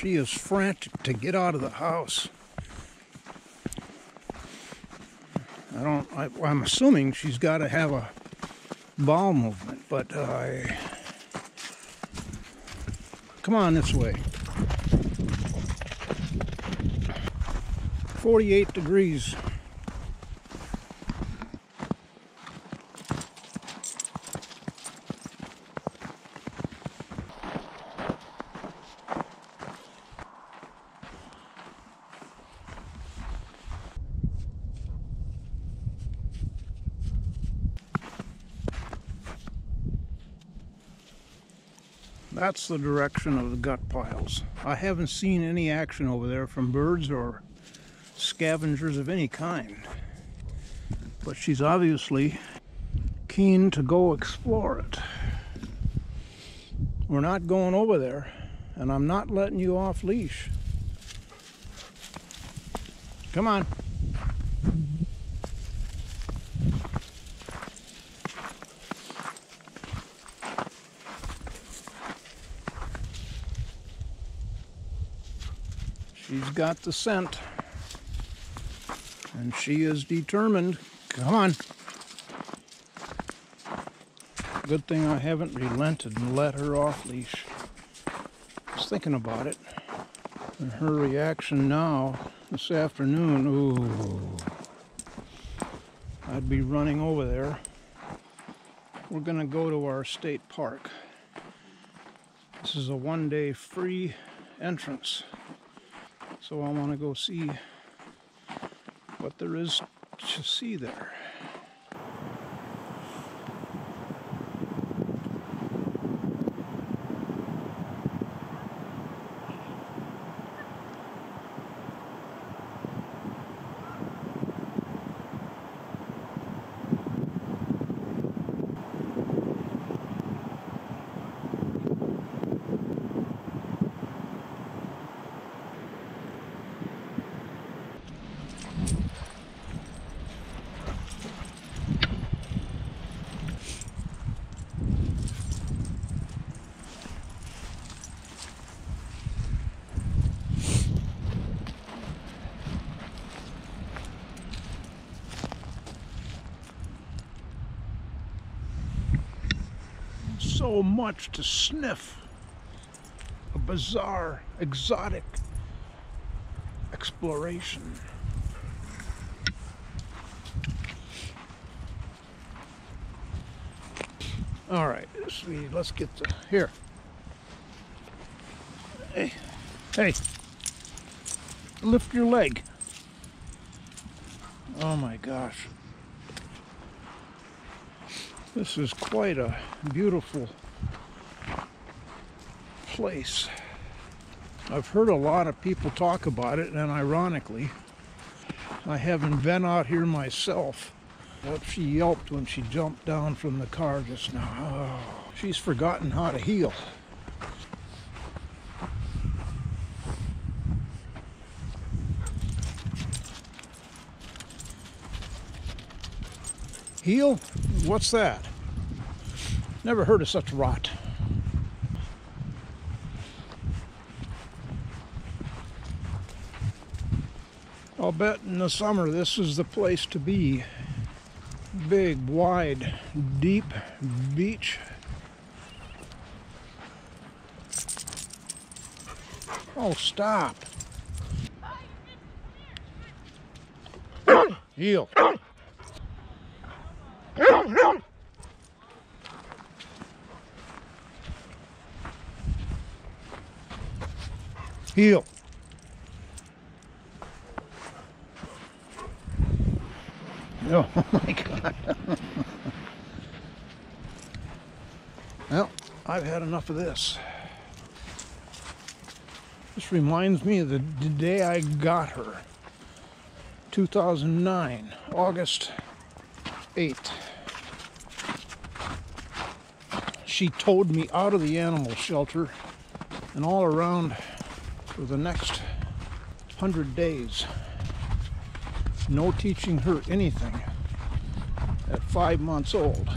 She is frantic to get out of the house. I'm assuming she's got to have a bowel movement, but come on this way. 48 degrees. That's the direction of the gut piles. I haven't seen any action over there from birds or scavengers of any kind. But she's obviously keen to go explore it. We're not going over there, and I'm not letting you off leash. Come on. She's got the scent, and she is determined. Come on. Good thing I haven't relented and let her off leash. I was thinking about it, and her reaction now, this afternoon, ooh, I'd be running over there. We're gonna go to our state park. This is a one-day free entrance. So I want to go see what there is to see there. So much to sniff. A bizarre, exotic exploration. All right, sweetie, let's get to here. Hey, hey, lift your leg. Oh my gosh. This is quite a beautiful place. I've heard a lot of people talk about it, and ironically, I haven't been out here myself. What she yelped when she jumped down from the car just now. Oh, she's forgotten how to heel. Heel? What's that? Never heard of such rot. I'll bet in the summer this is the place to be. Big, wide, deep beach. Oh, stop. Heel. Heel. Oh my God. Well, I've had enough of this. This reminds me of the day I got her. 2009, August 8th. She towed me out of the animal shelter and all around for the next 100 days. No teaching her anything at 5 months old.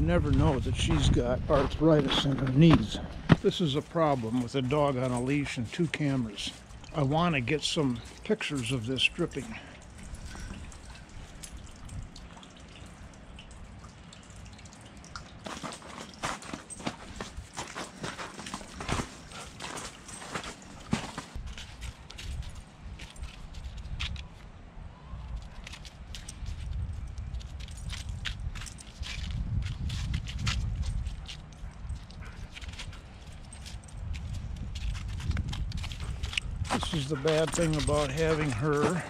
never know that she's got arthritis in her knees. This is a problem with a dog on a leash and 2 cameras. I want to get some pictures of this dripping. This is the bad thing about having her.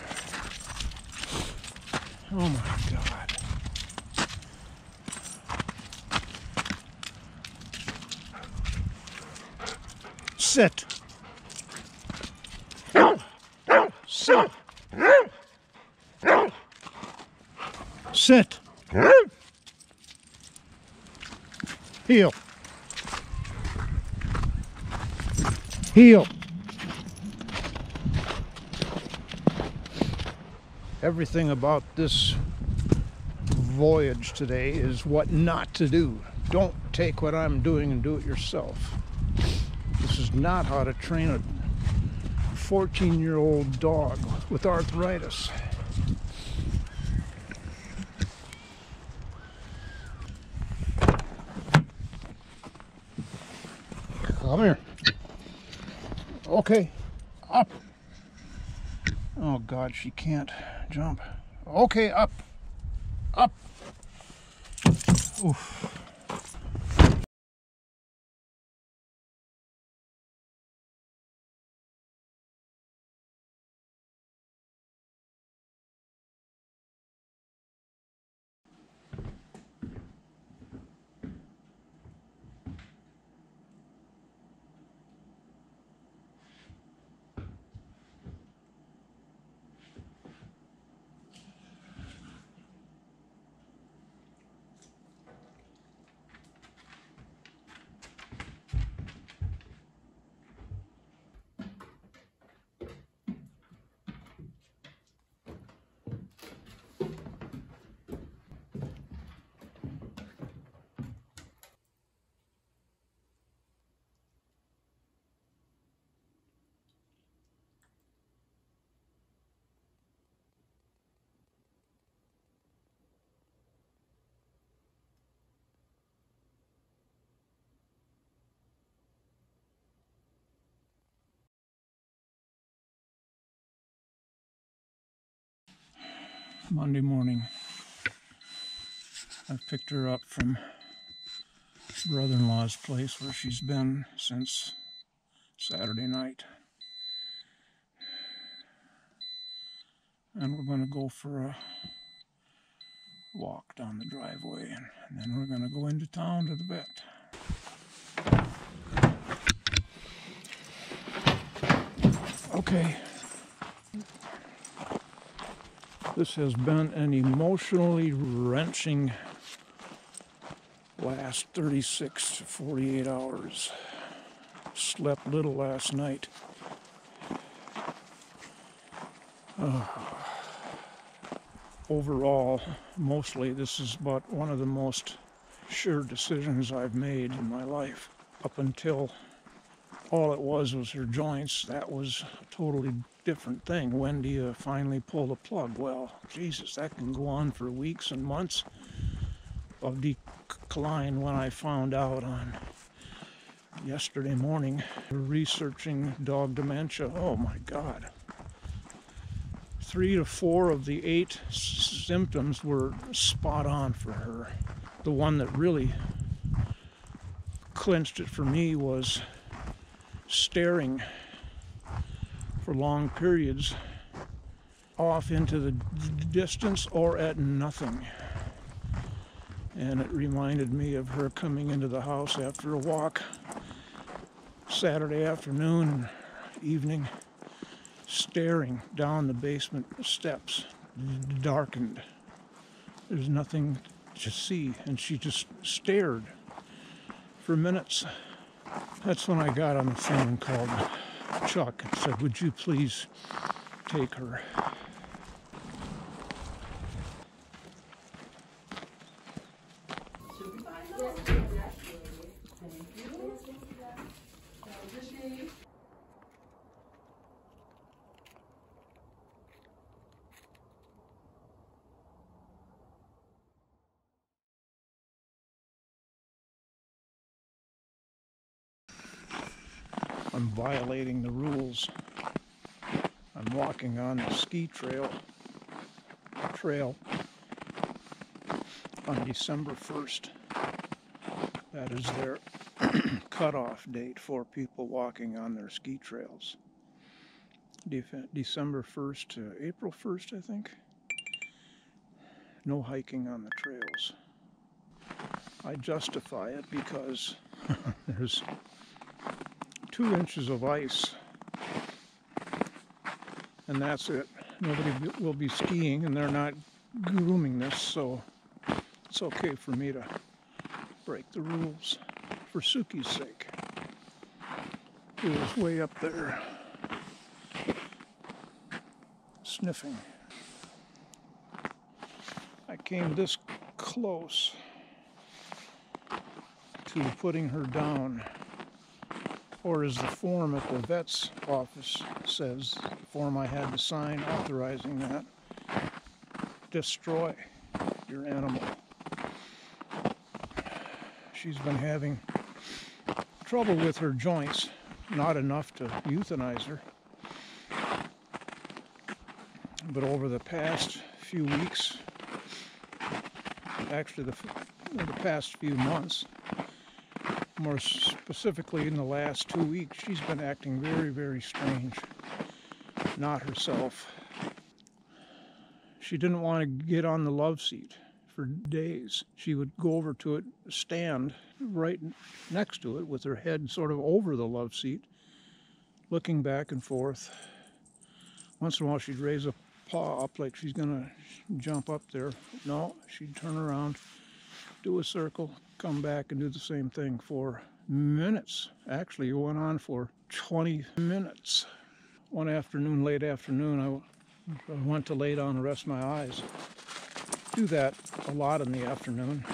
Oh my God. Sit. Sit. Sit. Heel. Heel. Everything about this voyage today is what not to do. Don't take what I'm doing and do it yourself. This is not how to train a 14-year-old dog with arthritis. Come here. Okay, up. Oh God, she can't jump. Okay, up. Up. Oof. Monday morning. I picked her up from brother-in-law's place where she's been since Saturday night. And we're going to go for a walk down the driveway, and then we're going to go into town to the vet. Okay. This has been an emotionally wrenching last 36 to 48 hours. Slept little last night. Overall, mostly, this is about one of the most sure decisions I've made in my life. Up until all it was her joints. That was a totally different thing. When do you finally pull the plug? Well, Jesus, that can go on for weeks and months of decline. When I found out on yesterday morning, researching dog dementia, oh my God. 3 to 4 of the 8 symptoms were spot on for her. The one that really clinched it for me was staring for long periods off into the distance or at nothing. And it reminded me of her coming into the house after a walk Saturday afternoon and evening, staring down the basement steps, darkened. There's nothing to see, and she just stared for minutes. That's when I got on the phone and called Chuck and said, would you please take her? I'm violating the rules. I'm walking on the ski trail on December 1st. That is their cutoff date for people walking on their ski trails. December 1st to April 1st, I think. No hiking on the trails. I justify it because there's 2 inches of ice, and that's it. Nobody will be skiing, and they're not grooming this, so it's okay for me to break the rules for Suki's sake. He was way up there sniffing. I came this close to putting her down, or as the form at the vet's office says, the form I had to sign authorizing that, destroy your animal. She's been having trouble with her joints, not enough to euthanize her. But over the past few weeks, actually the past few months, more specifically in the last 2 weeks, she's been acting very, very strange. Not herself. She didn't want to get on the love seat for days. She would go over to it, stand right next to it with her head sort of over the love seat, looking back and forth. Once in a while she'd raise a paw up like she's gonna jump up there. No, she'd turn around, do a circle, come back and do the same thing for minutes. Actually, it went on for 20 minutes. One afternoon, late afternoon, I went to lay down and rest my eyes. Do that a lot in the afternoon.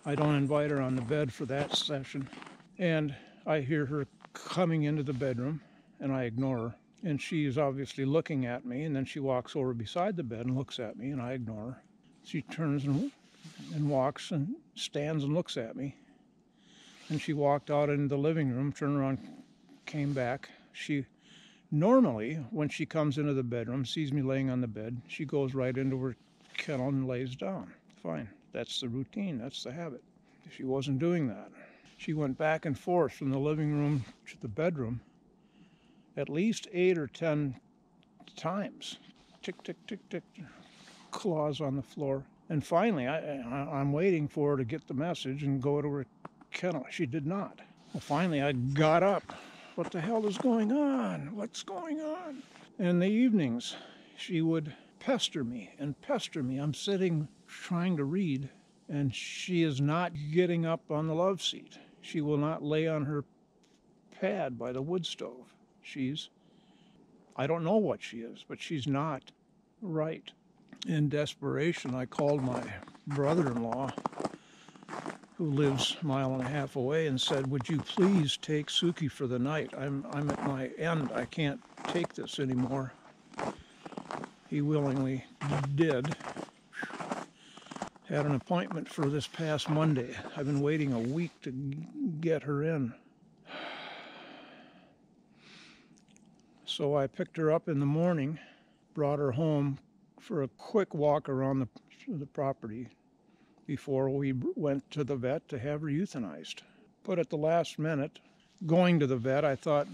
I don't invite her on the bed for that session. And I hear her coming into the bedroom, and I ignore her. And she is obviously looking at me, and then she walks over beside the bed and looks at me, and I ignore her. She turns and walks and stands and looks at me. And she walked out into the living room, turned around, came back. She normally, when she comes into the bedroom, sees me laying on the bed, she goes right into her kennel and lays down. Fine. That's the routine. That's the habit. She wasn't doing that. She went back and forth from the living room to the bedroom at least 8 or 10 times. Tick, tick, tick, tick. Claws on the floor. And finally, I'm waiting for her to get the message and go to her kennel. She did not. Well, finally, I got up. What the hell is going on? What's going on? In the evenings, she would pester me and pester me. I'm sitting trying to read, and she is not getting up on the love seat. She will not lay on her pad by the wood stove. I don't know what she is, but she's not right. In desperation, I called my brother-in-law, who lives a mile and a half away, and said, would you please take Suki for the night? I'm at my end. I can't take this anymore. He willingly did. Had an appointment for this past Monday. I've been waiting a week to get her in. So I picked her up in the morning, brought her home for a quick walk around the property before we went to the vet to have her euthanized. But at the last minute, going to the vet, I thought,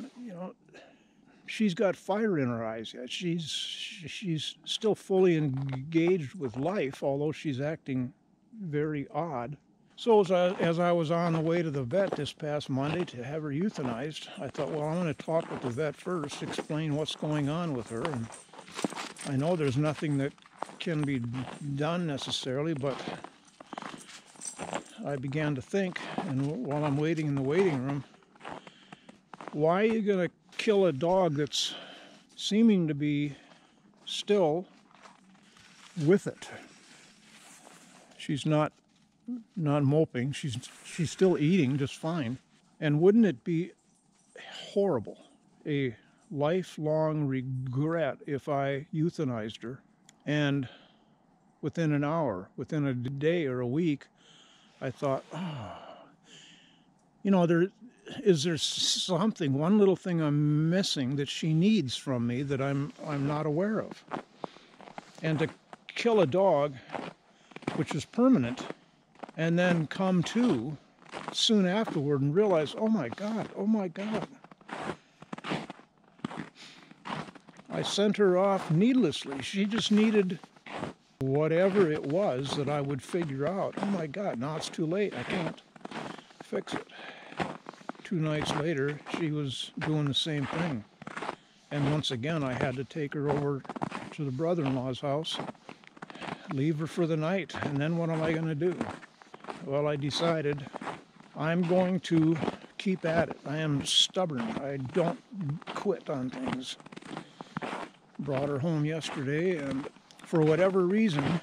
she's got fire in her eyes yet. She's still fully engaged with life, although she's acting very odd. So as I was on the way to the vet this past Monday to have her euthanized, I thought, well, I'm going to talk with the vet first, explain what's going on with her. And I know there's nothing that can be done necessarily, but I began to think, and while I'm waiting in the waiting room, why are you going to kill a dog that's seeming to be still with it? She's not moping. She's still eating just fine. And wouldn't it be horrible, a lifelong regret if I euthanized her. And within an hour, within a day or a week, I thought, oh, you know, there's something, one little thing I'm missing that she needs from me that I'm not aware of. And to kill a dog, which is permanent, and then come to soon afterward and realize, oh my God. I sent her off needlessly. She just needed whatever it was that I would figure out. Oh my God, now it's too late. I can't fix it. 2 nights later, she was doing the same thing. And once again, I had to take her over to the brother-in-law's house, leave her for the night, and then what am I going to do? Well, I decided I'm going to keep at it. I am stubborn. I don't quit on things. Brought her home yesterday, and for whatever reason,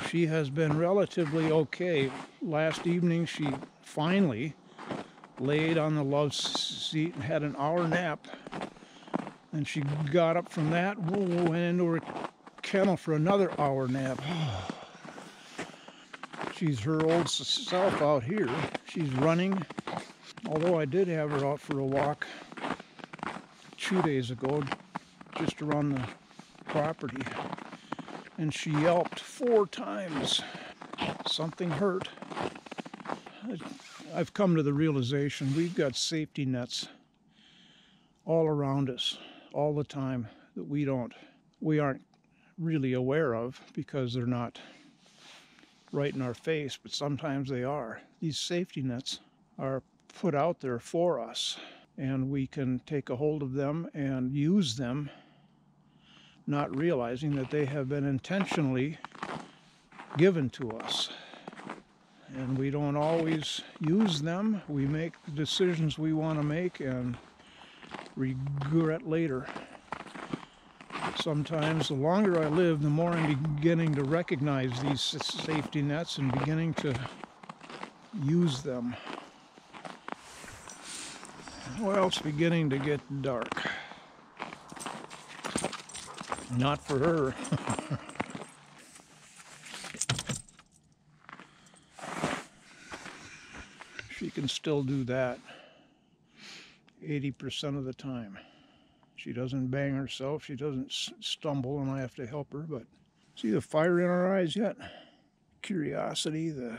she has been relatively okay. Last evening, she finally laid on the love seat and had an hour nap. And she got up from that, went into her kennel for another hour nap. She's her old self out here. She's running. Although I did have her out for a walk 2 days ago, just around the property. And she yelped 4 times. Something hurt. I've come to the realization we've got safety nets all around us, all the time, that we aren't really aware of because they're not right in our face, but sometimes they are. These safety nets are put out there for us, and we can take a hold of them and use them, not realizing that they have been intentionally given to us. And we don't always use them. We make the decisions we want to make and regret later. Sometimes the longer I live, the more I'm beginning to recognize these safety nets and beginning to use them. Well, it's beginning to get dark. Not for her. She can still do that 80% of the time. She doesn't bang herself, she doesn't stumble, and I have to help her, but see the fire in our eyes yet? Curiosity, the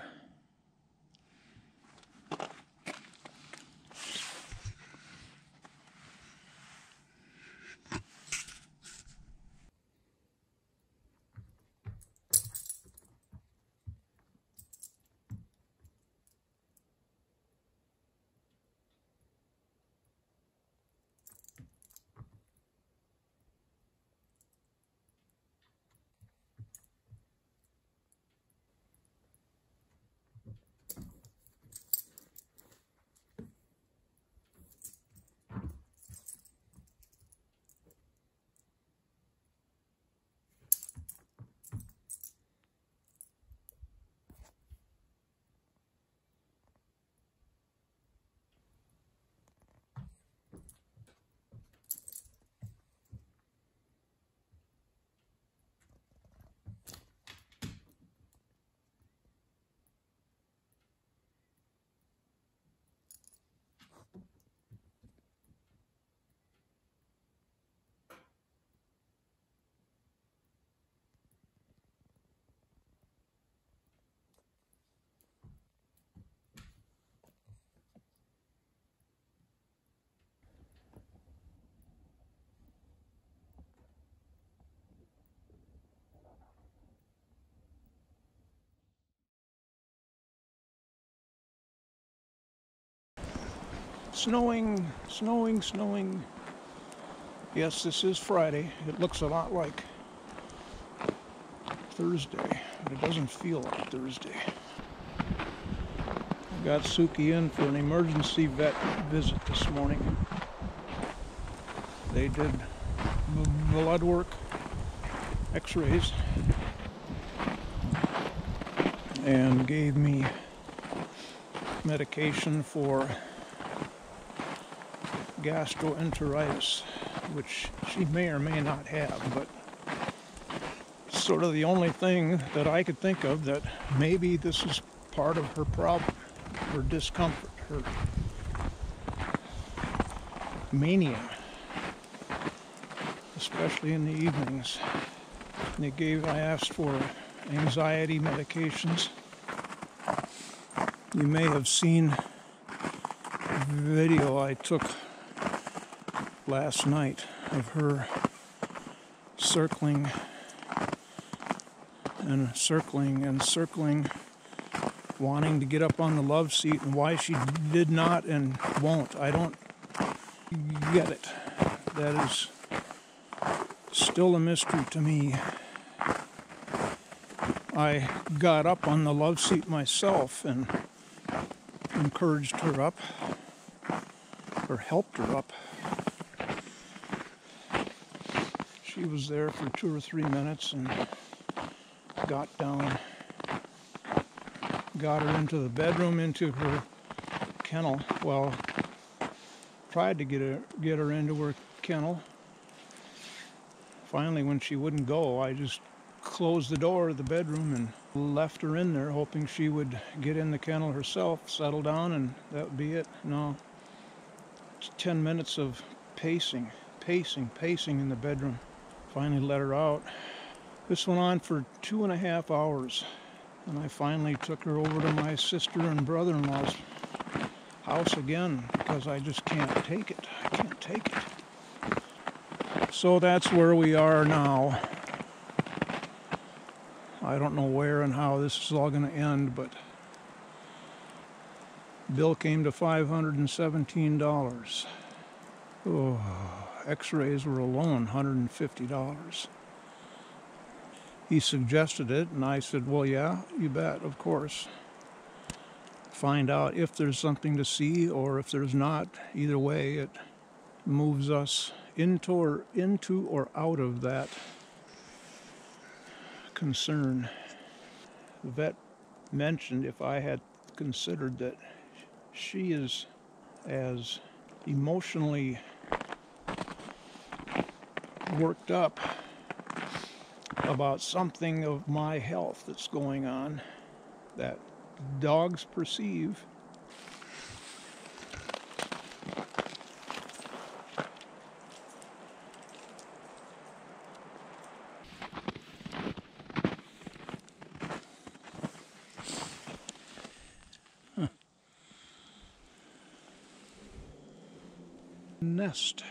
snowing, snowing, snowing. Yes, this is Friday. It looks a lot like Thursday, but it doesn't feel like Thursday. I got Suki in for an emergency vet visit this morning. They did blood work, x-rays, and gave me medication for gastroenteritis, which she may or may not have, but sort of the only thing that I could think of that maybe this is part of her problem, her discomfort, her mania, especially in the evenings. I asked for anxiety medications. You may have seen a video I took last night of her circling and circling and circling, wanting to get up on the love seat, and why she did not and won't, I don't get it. That is still a mystery to me. I got up on the love seat myself and encouraged her up, or helped her up. She was there for 2 or 3 minutes and got down, got her into the bedroom, into her kennel. Well, tried to get her into her kennel. Finally, when she wouldn't go, I just closed the door of the bedroom and left her in there, hoping she would get in the kennel herself, settle down, and that would be it. No, it's 10 minutes of pacing in the bedroom. Finally let her out. This went on for 2.5 hours, and I finally took her over to my sister and brother-in-law's house again, because I just can't take it. I can't take it. So that's where we are now. I don't know where and how this is all going to end, but bill came to $517. Oh, x-rays were alone $150. He suggested it, and I said, well, yeah, you bet, of course. Find out if there's something to see or if there's not. Either way, it moves us into or out of that concern. The vet mentioned if I had considered that she is as emotionally worked up about something of my health that's going on that dogs perceive. Nest.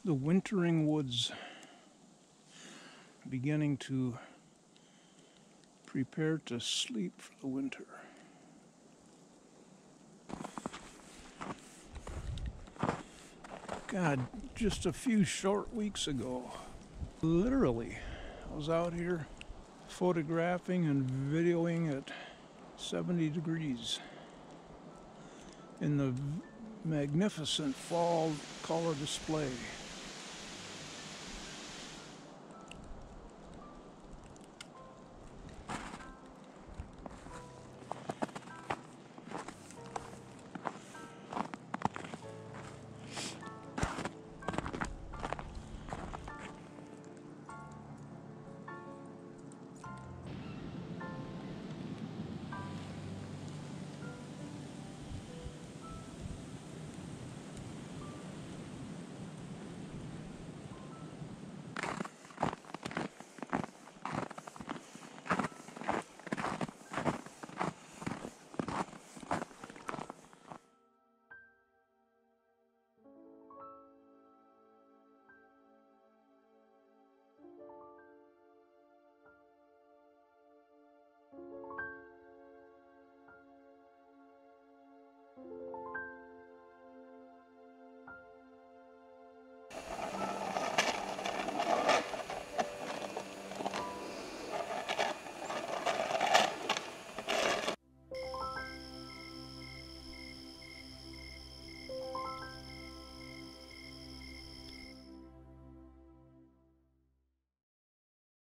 The wintering woods beginning to prepare to sleep for the winter. God, just a few short weeks ago, literally, I was out here photographing and videoing at 70 degrees in the magnificent fall color display.